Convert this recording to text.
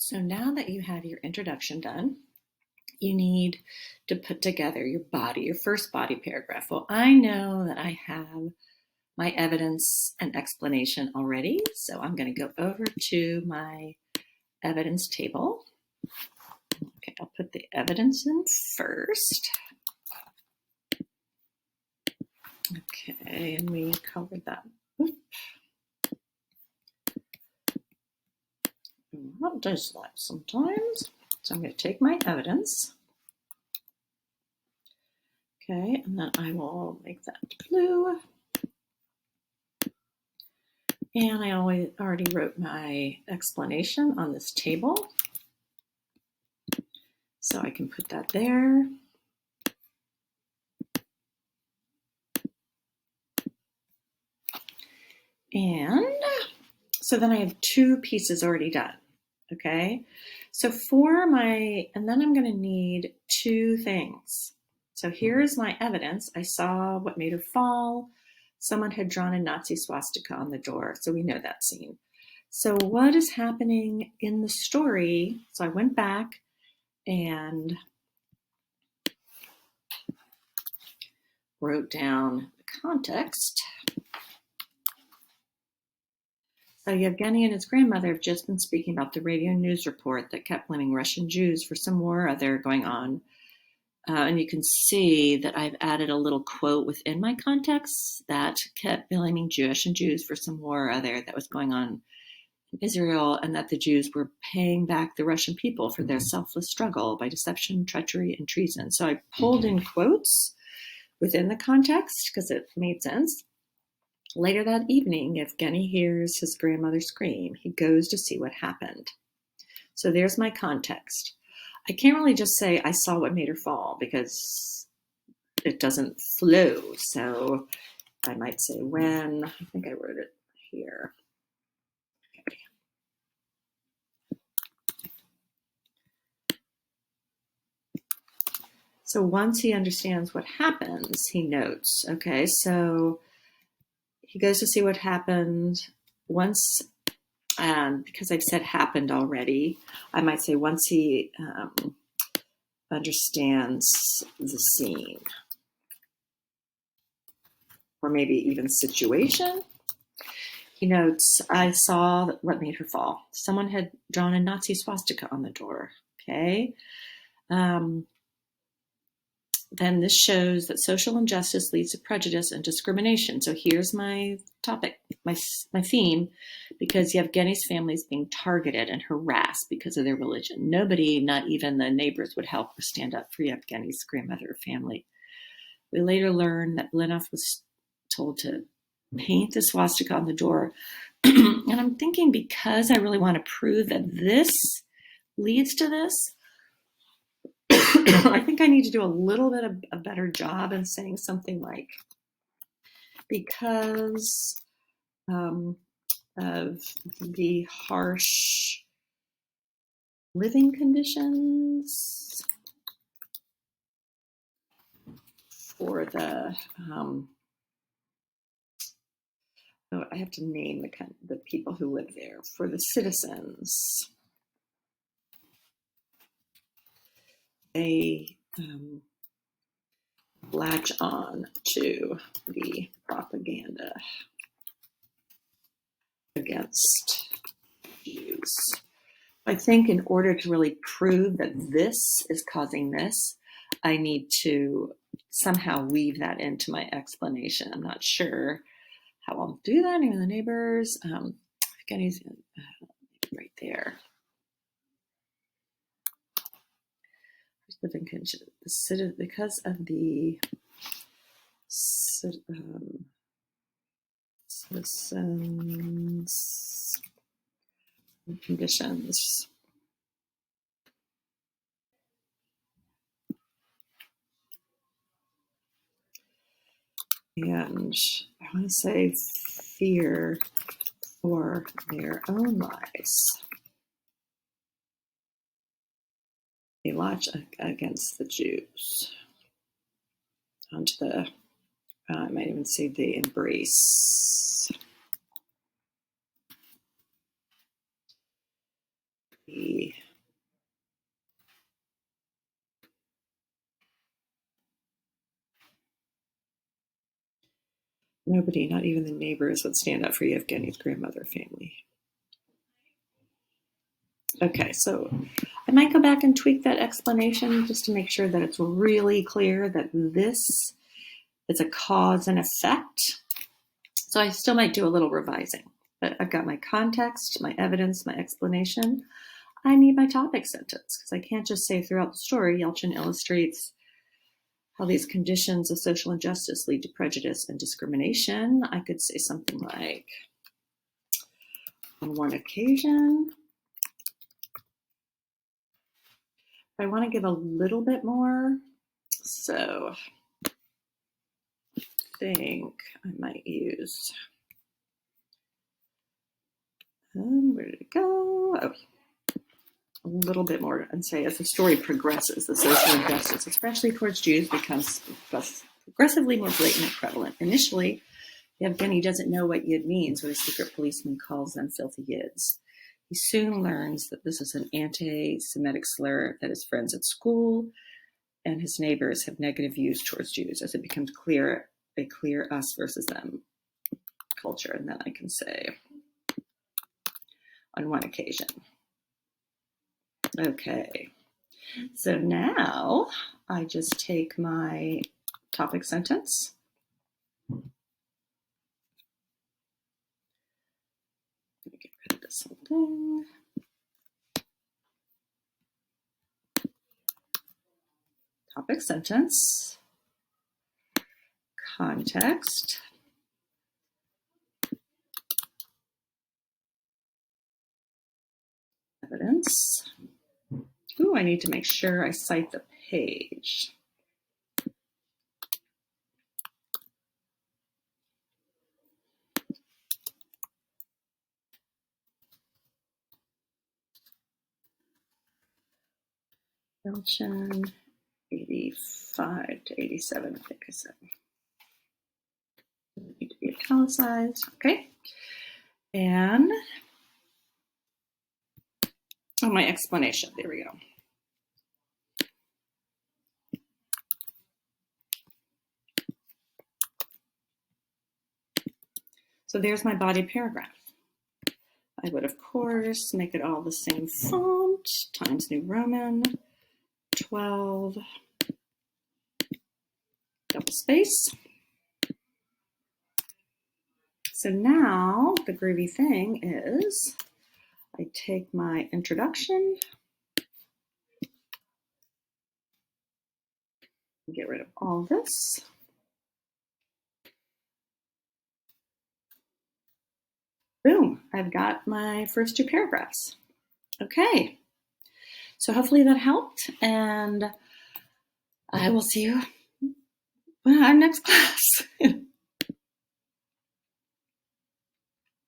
So now that you have your introduction done, you need to put together your body, your first body paragraph. Well, I know that I have my evidence and explanation already, so I'm going to go over to my evidence table. Okay, I'll put the evidence in first. Okay, and we covered that. What does that sometimes? So I'm going to take my evidence. Okay, and then I will make that blue. And I already wrote my explanation on this table. So I can put that there. And so then I have two pieces already done. Okay, so and then I'm going to need two things. So here's my evidence. I saw what made her fall. Someone had drawn a Nazi swastika on the door. So we know that scene. So what is happening in the story? So I went back and wrote down the context. So Yevgeny and his grandmother have just been speaking about the radio news report that kept blaming Russian Jews for some war or other going on. And you can see that I've added a little quote within my context that kept blaming Jewish and Jews for some war or other that was going on in Israel, and that the Jews were paying back the Russian people for their selfless struggle by deception, treachery, and treason. So I pulled in quotes within the context because it made sense. Later that evening, Yevgeny hears his grandmother scream. He goes to see what happened. So there's my context. I can't really just say I saw what made her fall because it doesn't flow. So I might say when. I think I wrote it here. Okay. So once he understands what happens, he notes. Okay, so he goes to see what happened. Once, because I've said happened already, I might say once he understands the scene, or maybe even situation. He notes, I saw what made her fall. Someone had drawn a Nazi swastika on the door. Okay. Then this shows that social injustice leads to prejudice and discrimination. So here's my topic, my theme, because Yevgeny's family is being targeted and harassed because of their religion. Nobody, not even the neighbors, would help or stand up for Yevgeny's grandmother or family. We later learn that Lenov was told to paint the swastika on the door. And I'm thinking, because I really want to prove that this leads to this, I think I need to do a little bit of a better job in saying something like, because of the harsh living conditions for the, I have to name the people who live there, for the citizens. They latch on to the propaganda against Jews. I think in order to really prove that this is causing this, I need to somehow weave that into my explanation. I'm not sure how I'll do that. Even the neighbors, again, he's right there. Living conditions, because of the citizens conditions. And I want to say fear for their own lives. They latch against the Jews. Onto the, I might even say they embrace Nobody, not even the neighbors, would stand up for Yevgeny's grandmother family. Okay, so I might go back and tweak that explanation just to make sure that it's really clear that this is a cause and effect. So I still might do a little revising, but I've got my context, my evidence, my explanation. I need my topic sentence because I can't just say throughout the story, Yelchin illustrates how these conditions of social injustice lead to prejudice and discrimination. I could say something like, on one occasion, I want to give a little bit more, so I think I might use, where did it go? Oh, a little bit more and say, as the story progresses, the social injustice, especially towards Jews, becomes progressively more blatant and prevalent. Initially, Yevgeny doesn't know what Yid means when a secret policeman calls them filthy Yids. He soon learns that this is an anti-Semitic slur that his friends at school and his neighbors have negative views towards Jews as it becomes clear, a clear us versus them culture. And then I can say, on one occasion. Okay, so now I just take my topic sentence. Let me get rid of this whole thing. Topic sentence, context, evidence. Ooh, I need to make sure I cite the page. Yelchin, 85 to 87, I think I said. Doesn't need to be italicized. Okay. And my explanation. There we go. So there's my body paragraph. I would, of course, make it all the same font, Times New Roman, 12, double space. So now the groovy thing is I take my introduction, get rid of all this. Boom, I've got my first two paragraphs. Okay, so hopefully that helped, and I will see you in our next class.